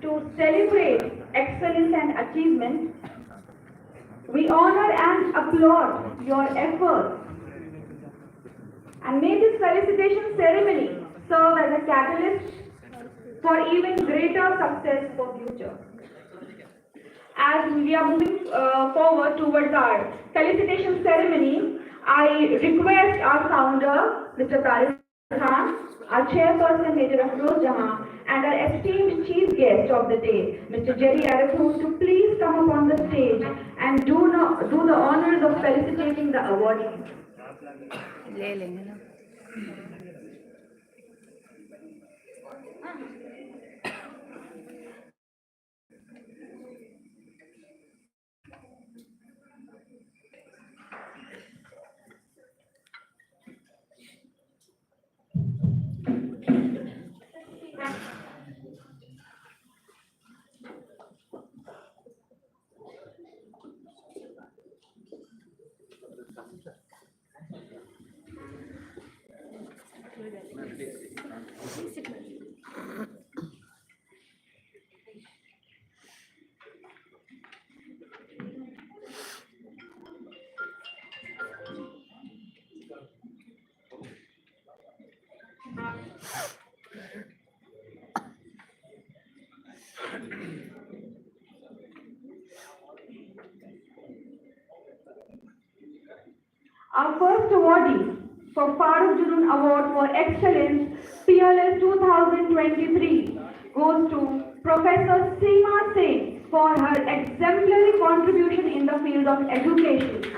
to celebrate excellence and achievement, we honor and applaud your efforts, and may this felicitation ceremony serve as a catalyst for even greater success for future. As we are moving forward towards our felicitation ceremony, I request our founder, Mr. Tariq Khan, our chairperson, Major Afroz Jahan, and our esteemed chief guest of the day, Mr. Jerry Arathun, to please come up on the stage and do the honors of felicitating the awardees. Our first awardee for Farooq Junoon Award for Excellence PLS 2023 goes to Professor Seema Singh for her exemplary contribution in the field of education.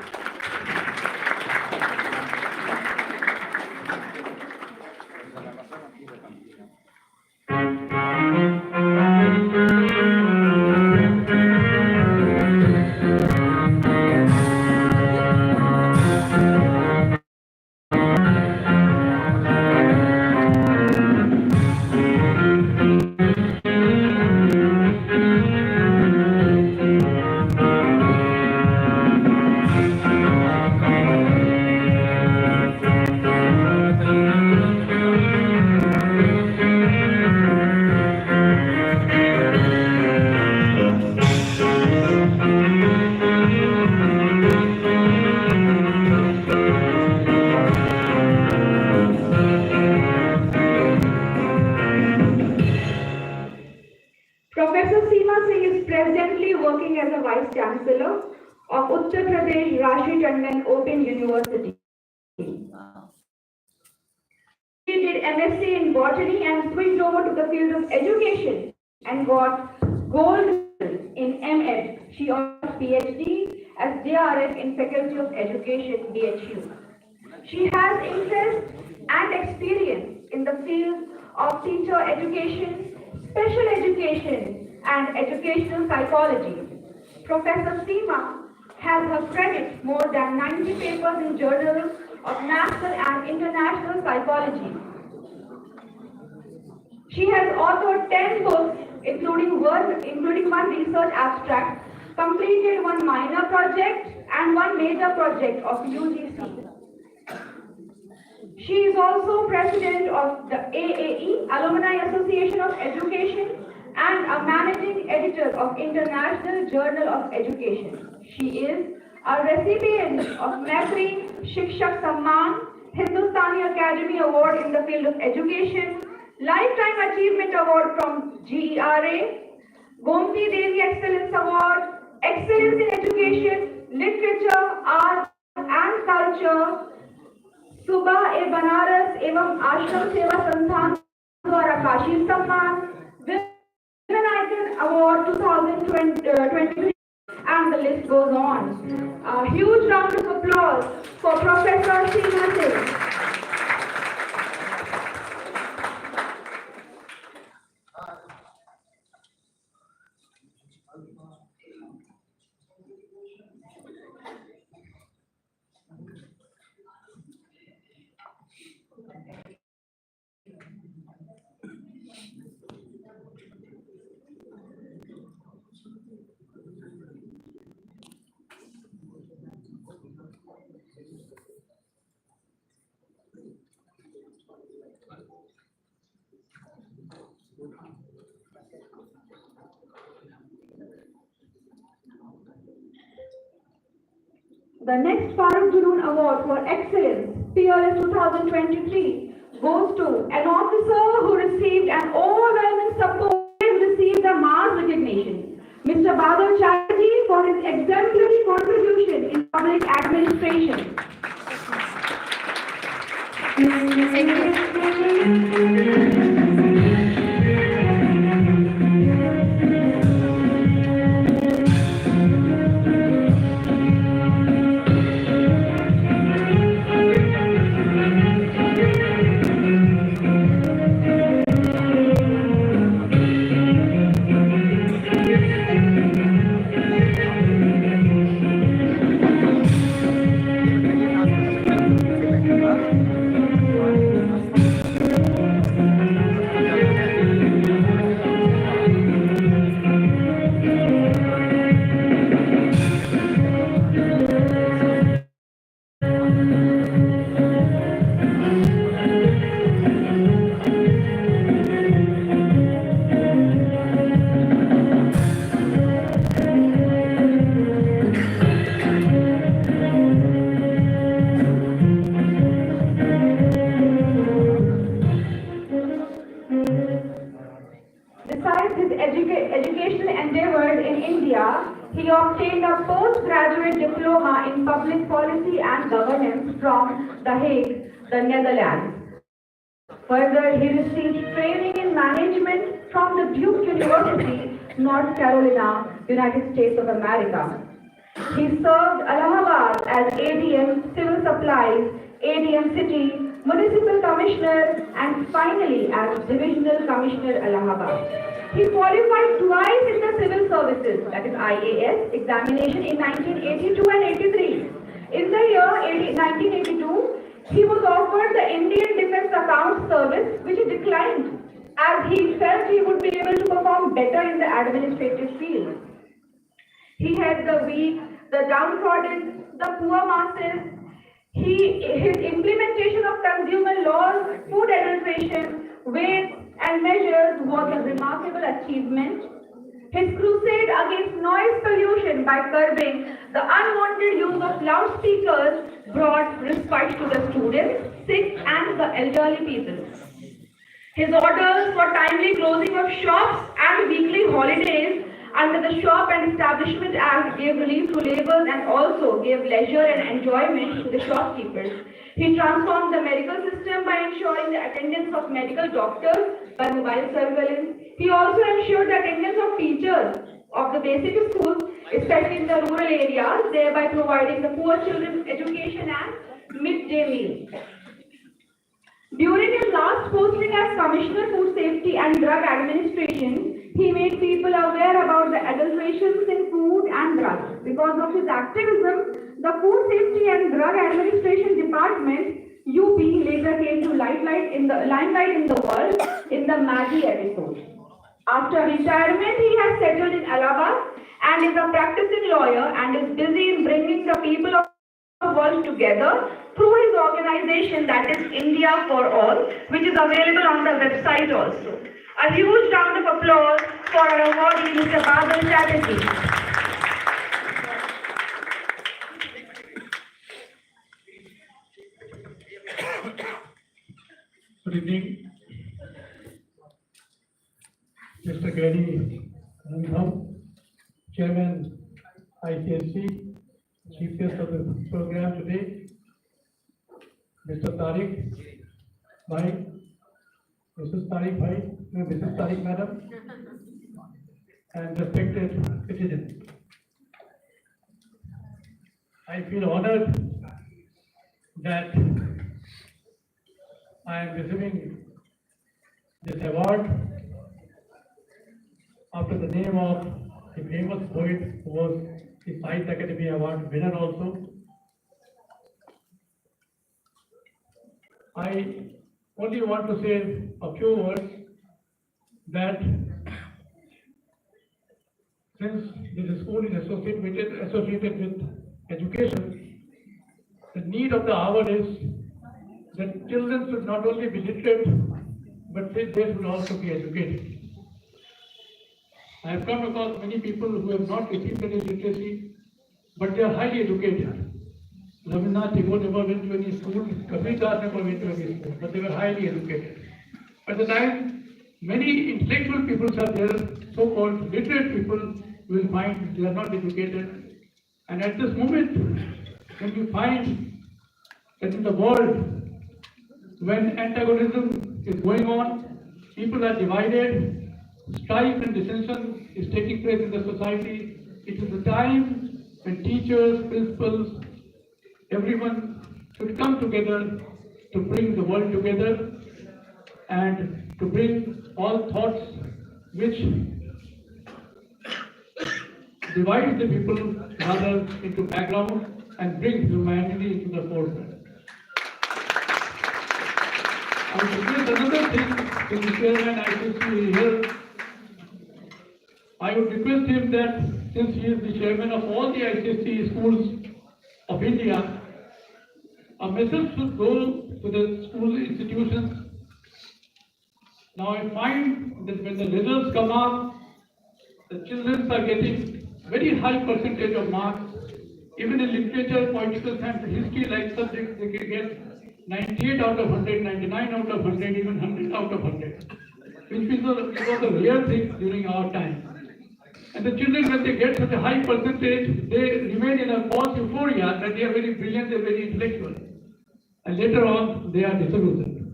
Professor Seema Singh is presently working as a Vice Chancellor of Uttar Pradesh Rashi Tandon Open University. She did MSc in Botany and switched over to the field of education and got gold in MEd. She earned PhD as JRF in Faculty of Education, BHU. She has interest and experience in the field of teacher education, special education, and educational psychology. Professor Seema has her credit more than 90 papers in journals of national and international psychology. She has authored 10 books, including one research abstract, completed one minor project and one major project of UGC. She is also president of the AAE, Alumni Association of Education, and a managing editor of International Journal of Education. She is a recipient of Mehri Shikshak Samman, Hindustani Academy Award in the field of education, Lifetime Achievement Award from GERA, Gomti Devi Excellence Award, Excellence in Education, Literature, Art and Culture, सुबह ए बनारस एवं आश्रम सेवा संस्थान द्वारा काशी सम्मान, Women Icon Award 2023, and the list goes on. A huge round of applause for Professor Seema Singh. The next Farooq Junoon Award for Excellence, Peerless 2023, goes to an officer who received an overwhelming support and received the mass recognition. Mr. Badal Chatterjee for his exemplary contribution in public administration. Besides his educational endeavors in India, he obtained a postgraduate diploma in public policy and governance from The Hague, the Netherlands. Further, he received training in management from the Duke University, North Carolina, United States of America. He served Allahabad as ADM Civil Supplies, ADM City, Municipal Commissioner, and finally as Divisional Commissioner Allahabad. He qualified twice in the Civil Services, that is IAS, examination in 1982 and 83. In the year 1982, he was offered the Indian Defence Accounts Service, which he declined, as he felt he would be able to perform better in the administrative field. He had the weak, the downtrodden, the poor masses. His implementation of consumer laws, food administration, weights and measures was a remarkable achievement. His crusade against noise pollution by curbing the unwanted use of loudspeakers brought respite to the students, sick and the elderly people. His orders for timely closing of shops and weekly holidays under the Shop and Establishment Act gave relief to labourers and also gave leisure and enjoyment to the shopkeepers. He transformed the medical system by ensuring the attendance of medical doctors by mobile surveillance. He also ensured the attendance of teachers of the basic schools, especially in the rural areas, thereby providing the poor children education and midday meal. During his last posting as Commissioner Food Safety and Drug Administration, he made people aware about the adulterations in food and drugs. Because of his activism, the Food Safety and Drug Administration Department, UP, later came to limelight in the world in the Maggie episode. After retirement, he has settled in Allahabad and is a practicing lawyer and is busy in bringing the people of the world together through his organization, that is India for All, which is available on the website also. A huge round of applause for our awardee, Mr. Badal Chatterjee. Good evening, Mr. Kareli, Chairman ICSC, Chief Guest of the program today, Mr. Tariq Bhai, Mrs. Tariq Bhai, Mrs. Tariq Madam, and respected citizens. I feel honored that I am receiving this award after the name of a famous poet who was the Science Academy Award winner also. I only want to say a few words that since this school is associated with education, the need of the hour is that children should not only be literate, but they should also be educated. I have come across many people who have not received any literacy, but they are highly educated. Rabindranath Tagore never went to any school, Kabir Das never went to any school, but they were highly educated. At the time, many intellectual people are there, so-called literate people will find they are not educated. And at this moment, when you find that in the world, when antagonism is going on, people are divided, strife and dissension is taking place in the society, it is the time when teachers, principals, everyone should come together to bring the world together and to bring all thoughts which divide the people rather into background and bring humanity into the forefront. I would request another thing in the chairman I should see here. I would request him that since he is the chairman of all the ICSE schools of India, a message should go to the school institutions. Now I find that when the results come up, the children are getting very high percentage of marks. Even in literature, political science, history like subjects, they can get 98 out of 100, 99 out of 100, even 100 out of 100, which was a rare thing during our time. And the children, when they get such a high percentage, they remain in a false euphoria that they are very brilliant, they are very intellectual. And later on, they are disillusioned.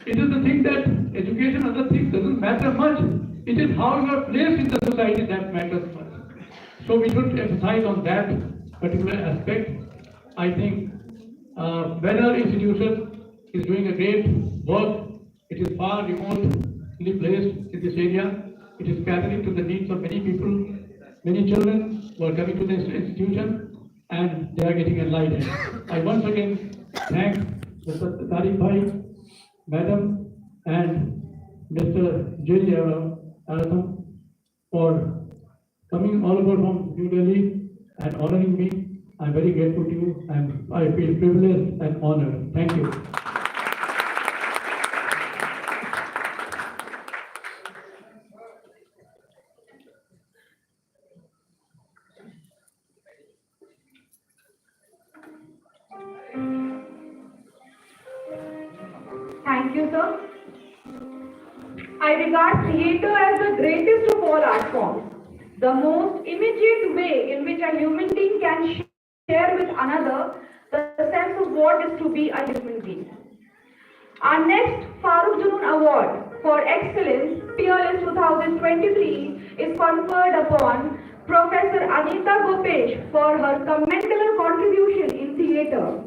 It is the thing that education, other things doesn't matter much. It is how you are placed in the society that matters much. So we should emphasize on that particular aspect. I think Benhur institution is doing a great work. It is far remotely placed in this area. It is catering to the needs of many people, many children who are coming to this institution, and they are getting enlightened. I once again thank Mr. Tariq Bhai, Madam, and Mr. J. Aratham for coming all over from New Delhi and honoring me. I'm very grateful to you, and I feel privileged and honored. Thank you. Thank you, sir. I regard theatre as the greatest of all art forms, the most immediate way in which a human being can share with another the sense of what is to be a human being. Our next Farooq Junoon Award for Excellence, Peerless 2023, is conferred upon Professor Anita Gopesh for her commendable contribution in theatre.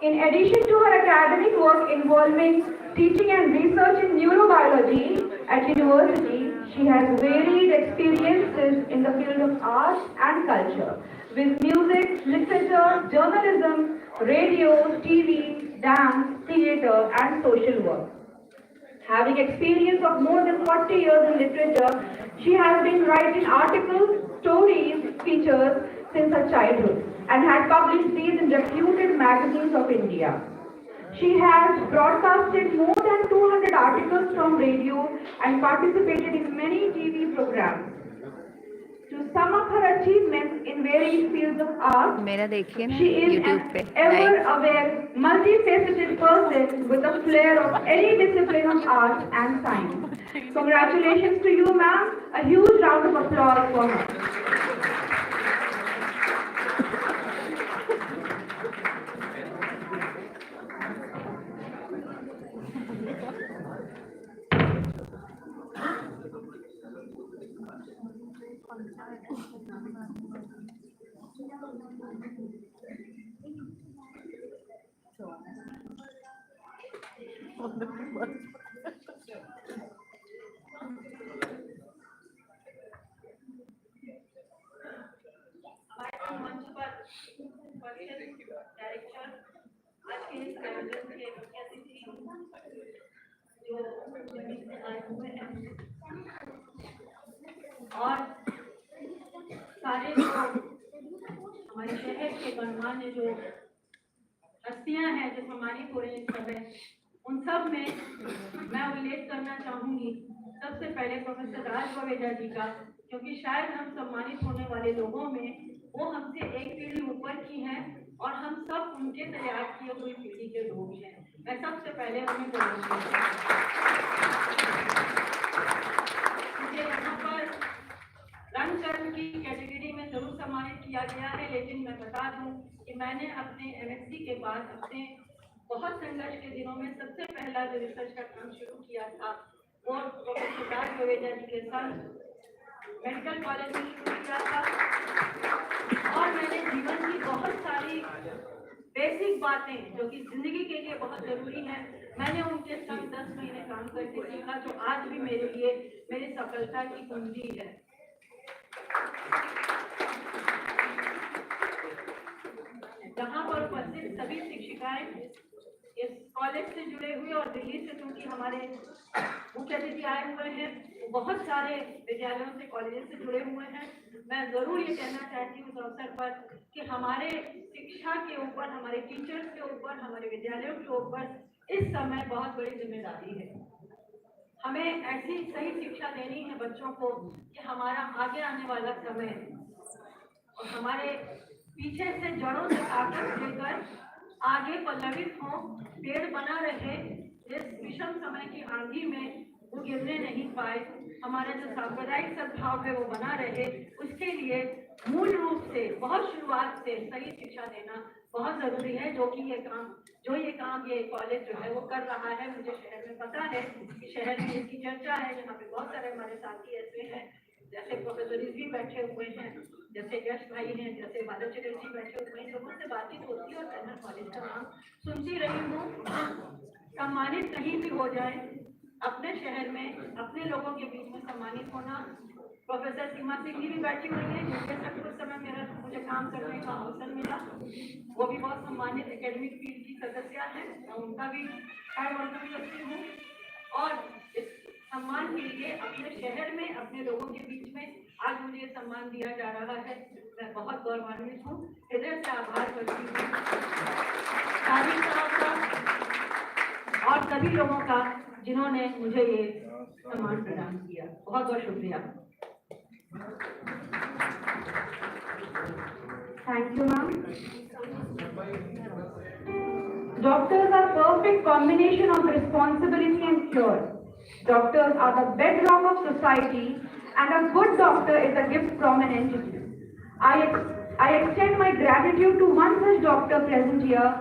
In addition to her academic work involving teaching and research in neurobiology at university, she has varied experiences in the field of art and culture with music, literature, journalism, radio, TV, dance, theatre and social work. Having experience of more than 40 years in literature, she has been writing articles, stories, features since her childhood and had published these in reputed magazines of India. She has broadcasted more than 200 articles from radio and participated in many TV programs. To sum up her achievements in various fields of art. मेरा देखिए ना She is YouTube पे an ever-aware, multifaceted person with a flair of any discipline of art and science. Congratulations to you, ma'am. A huge round of applause for her. मंच पर director आज के इस आयोजन के मुख्य अतिथि जो दिल्ली से आए हुए हैं और सारे जो हमारे शहर के गणमान्य जो हस्तियां हैं जो सम्मानित हो रही इस समय, उन सब में मैं उल्लेख करना चाहूंगी सबसे पहले प्रोफेसर राज बवेजा जी का, क्योंकि शायद हम सम्मानित होने वाले लोगों में वो हमसे एक पीढ़ी ऊपर की हैं और हम सब उनके तैयार किए हुए पीढ़ी के लोग हैं। मैं सबसे पहले उन्हें बोलूँगी। मुझे यहाँ पर रंग कर्म की कैटेगरी में जरूर सम्मानित किया गया है, लेकिन मैं बता दूं कि मैंने अपने एमएससी के बाद अपने बहुत संघर्ष के दिनों में सबसे पहला जो रिसर्च का काम शुरू किया था वो प्रोफेसर राज बवेजा जी के साथ मेडिकल कॉलेज में शुरू किया था और मैंने जीवन की बहुत सारी बेसिक बातें जो कि जिंदगी के लिए बहुत जरूरी हैं, मैंने उनके संग 10 महीने काम करके सीखा, जो आज भी मेरे लिए मेरी सफलता की कुंजी है। जहाँ पर उपस्थित सभी शिक्षिकाएं इस कॉलेज से जुड़े हुए और दिल्ली से क्योंकि हमारे मुख्य अतिथि आए हुए हैं, बहुत सारे विद्यालयों से कॉलेज से जुड़े हुए हैं, मैं जरूर ये कहना चाहती हूँ इस अवसर पर कि हमारे शिक्षा के ऊपर, हमारे टीचर्स के ऊपर, हमारे विद्यालयों के ऊपर इस समय बहुत बड़ी जिम्मेदारी है। हमें ऐसी सही शिक्षा देनी है बच्चों को कि हमारा आगे आने वाला समय और हमारे पीछे से जड़ों से ताकत लेकर आगे पल्लवित हो, पेड़ बना रहे, इस विषम समय की आंधी में वो गिरने नहीं पाए, हमारा जो सांप्रदायिक सद्भाव है वो बना रहे, उसके लिए मूल रूप से बहुत शुरुआत से सही शिक्षा देना बहुत जरूरी है, जो ये काम ये कॉलेज जो है वो कर रहा है। मुझे शहर में पता है कि शहर में इसकी चर्चा है, यहाँ पे बहुत सारे हमारे साथी ऐसे हैं जैसे प्रोफेसर भी बैठे हुए हैं, जैसे यश भाई हैं, जैसे बादल चटर्जी बैठे हुए हैं, लोगों से बातचीत होती है और मैं कॉलेज का नाम सुनती रही हूँ। सम्मानित कहीं भी हो जाए, अपने शहर में अपने लोगों के बीच में सम्मानित होना। प्रोफेसर सीमा सिंह जी भी बैठी हुई हैं, जिनके साथ कुछ समय मुझे काम करने का अवसर मिला, वो भी बहुत सम्मानित एकेडमिक फील्ड की सदस्य हैं, मैं उनका भी वेलकम करती हूँ। और इस सम्मान के लिए अपने शहर में अपने लोगों के बीच में आज मुझे सम्मान दिया जा रहा है, मैं बहुत गौरवान्वित हूँ, हृदय से आभार करती हूँ तारीफ साहब का और सभी लोगों का जिन्होंने मुझे ये सम्मान प्रदान किया। बहुत बहुत शुक्रिया। Thank you, ma'am. Doctors are perfect combination of responsibility and cure. Doctors are the bedrock of society, and a good doctor is a gift from an entity. I extend my gratitude to one such doctor present here,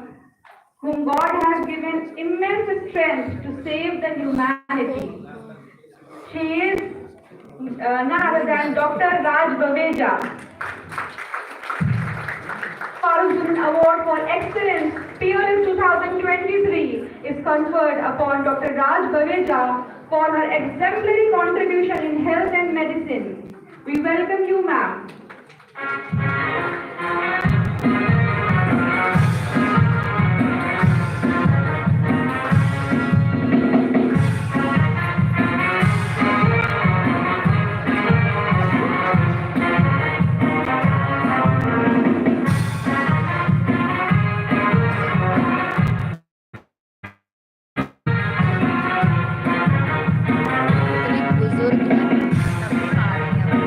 whom God has given immense strength to save the humanity. She is none other than Dr. Raj Baveja. Student Award for Excellence Peerless 2023 is conferred upon Dr. Raj Baveja for her exemplary contribution in health and medicine. We welcome you, ma'am. बुजुर्ग हैं, सब खा रहे हैं।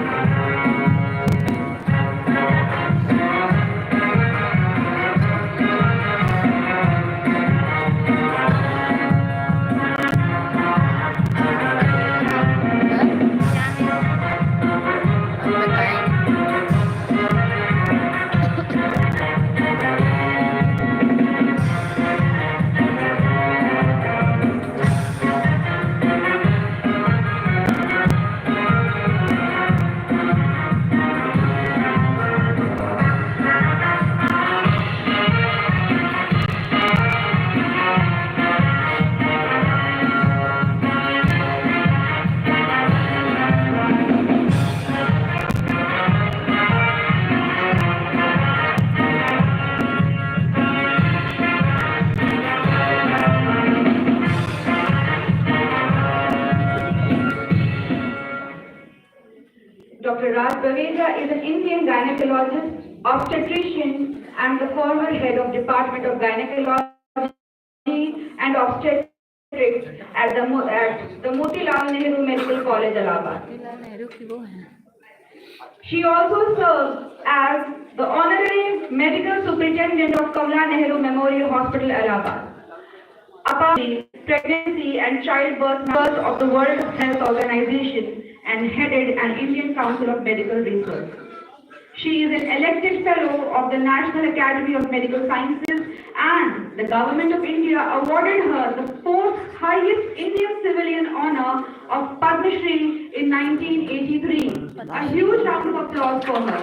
Dr. Raj Baveja is an Indian gynecologist, obstetrician, and the former head of Department of Gynecology and Obstetrics at the Motilal Nehru Medical College, Allahabad. She also serves as the Honorary Medical Superintendent of Kamala Nehru Memorial Hospital, Allahabad. Apart from pregnancy and childbirth members of the World Health Organization and headed an Indian Council of Medical Research. She is an elected fellow of the National Academy of Medical Sciences, and the Government of India awarded her the fourth highest Indian civilian honor of Padma Shri in 1983. A huge round of applause for her.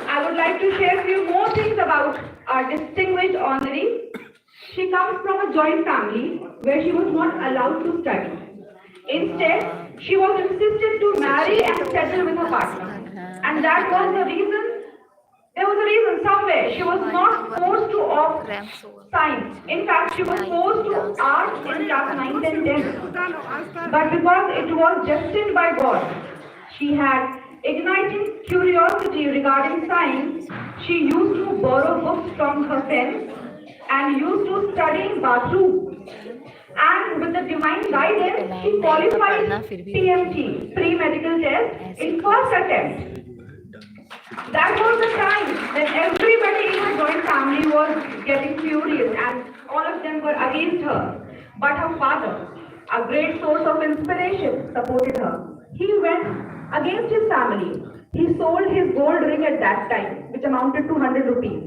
I would like to share a few more things about our distinguished honoree. She comes from a joint family where she was not allowed to study. Instead, she was insisted to marry and settle with her partner. And that was the reason, there was a reason somewhere. She was not forced to opt science. In fact, she was forced to arts in class 9th and 10th. But because it was destined by God, she had igniting curiosity regarding science. She used to borrow books from her friends and used to study in bathroom. And with the divine guidance, she qualified PMT, pre-medical test, in first attempt. That was the time when everybody in her joint family was getting furious and all of them were against her. But her father, a great source of inspiration, supported her. He went against his family. He sold his gold ring at that time, which amounted to 100 rupees.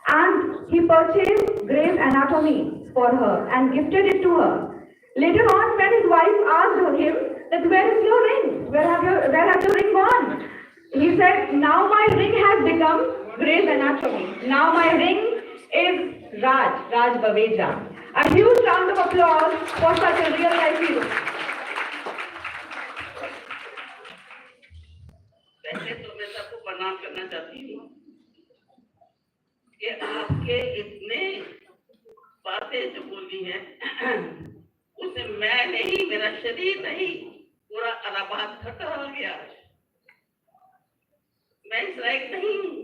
And he purchased Grey's Anatomy for her and gifted it to her. Later on, when his wife asked him that where is your ring? Where have your ring gone? He said, now my ring has become Grey's Anatomy. Now my ring is Raj Baveja. A huge round of applause for such a real life hero. वैसे तो मैं सबको प्रणाम करना चाहती हूँ कि आपके इतने बातें जो बोली हैं उसे मैं नहीं, मेरा शरीर नहीं, पूरा इलाहाबाद थका हो गया। मैं इस लायक नहीं हूँ,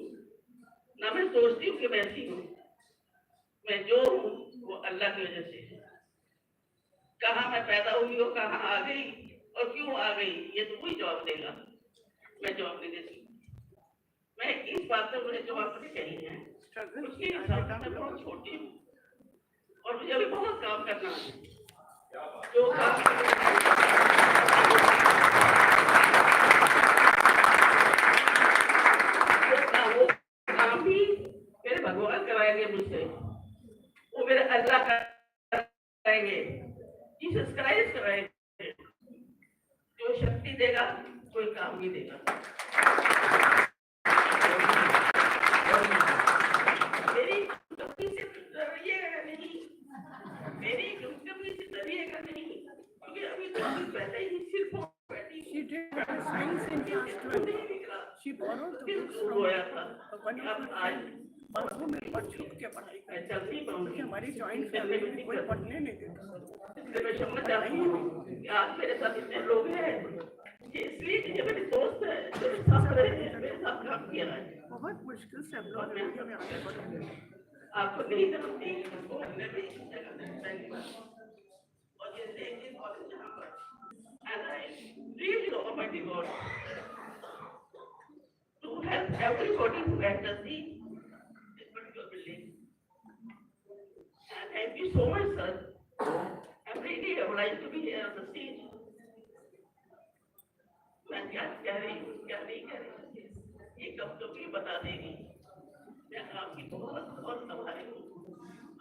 ना मैं सोचती हूँ कि मैं ऐसी हूँ। मैं जो हूँ वो अल्लाह की वजह से है। कहाँ मैं पैदा हुई हो, कहाँ आ गई और क्यों आ गई, ये तो कोई जवाब देगा। मैं जवाब नहीं दे सकती। मैं इस बात पर मुझे जवाब नहीं चाहिए है, उसके हिसाब से मैं बहुत छोटी हूँ और मुझे अभी बहुत काम करना है। जो काम भी मेरे भगवान कराएंगे मुझसे, वो मेरे अल्लाह कराएंगे, जीसस क्राइस्ट कराएंगे। जो शक्ति देगा कोई काम नहीं देगा। मेरी कमी से डरिएगा नहीं, मेरी कमी से डरिएगा नहीं, क्योंकि अभी तो अभी पहले ही सिर्फ बैठी। She did science in class 12. She borrowed the books from one of her friends. Bathroom में पढ़ छुप के पढ़ाई करती थी, क्योंकि हमारी जॉइंट फैमिली में कोई पढ़ने नहीं देता। इसलिए मैं समझ जाती हूँ कि आज मेरे साथ इतने लोग हैं, इसलिए कि ये मेरे दोस्त हैं, जो मेरे साथ रहे हैं, मेरे साथ काम किया है। बहुत मुश्किल से हम लोग मीडिया में आगे बढ़े। आपको नहीं जानती, उसको हमने भी जगह पहली बार और ये लेकिन कॉलेज जहाँ पर and I really know Almighty God to help everybody who enters this particular building. And thank you so much, sir. I'm really obliged to be here on the stage. मैं क्या कह रही हूँ, क्या नहीं कह रही, ये कब तो भी बता देगी। मैं आपकी बहुत बहुत आभारी हूँ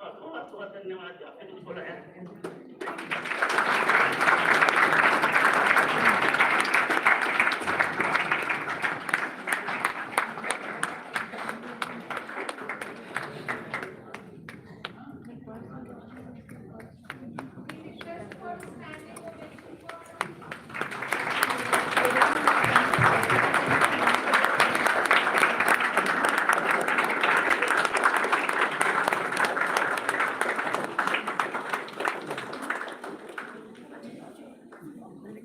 और बहुत बहुत धन्यवाद जो आपने मुझे बुलाया।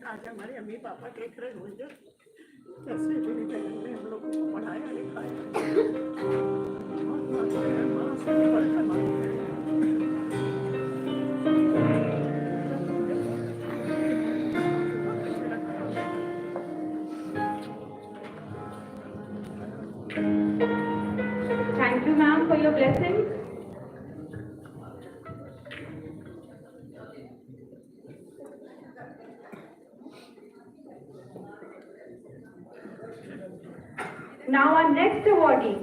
आज हमारे अम्मी पापा देख रहे होंगे कैसे मेरी बहन ने हम लोगों को पढ़ाया लिखाया। बहुत मानते हैं, माँ से बढ़कर मानते हैं। Thank you, ma'am, for your blessing. Now our next awardee,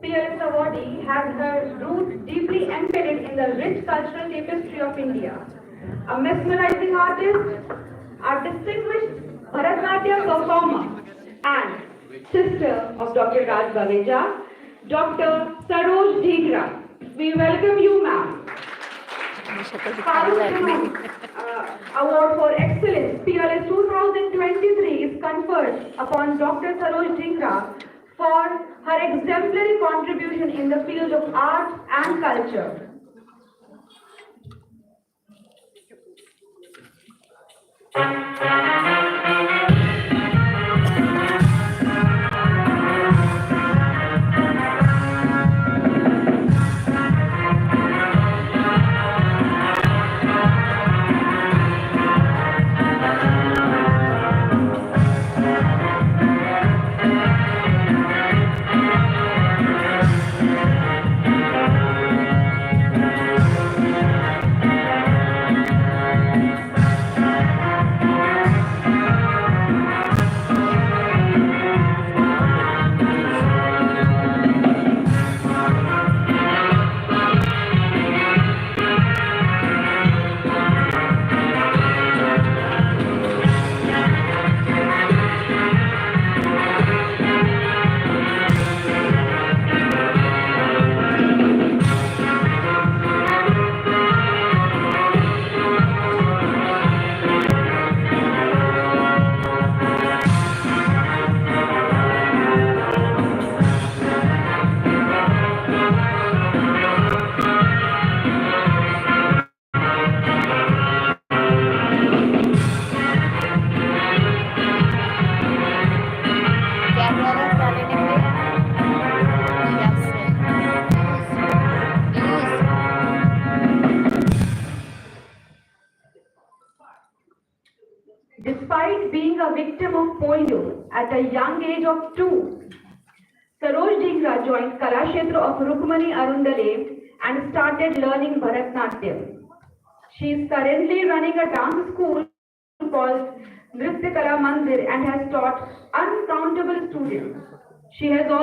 peerless awardee, has her roots deeply embedded in the rich cultural tapestry of India. A mesmerizing artist, a distinguished Bharatanatyam performer, and sister of Dr. Raj Baveja, Dr. Saroj Dhigra. We welcome you, ma'am. Award for Excellence PLS 2023 is conferred upon Dr. Saroj Dhigra for her exemplary contribution in the field of art and culture. Despite being a victim of polio at a young age of 2, Saroj Dhigra joined Kalakshetra of Rukmani Arundale and started learning Bharatanatyam. She is currently running a dance school called Nritya Kala Mandir and has taught uncountable students. She has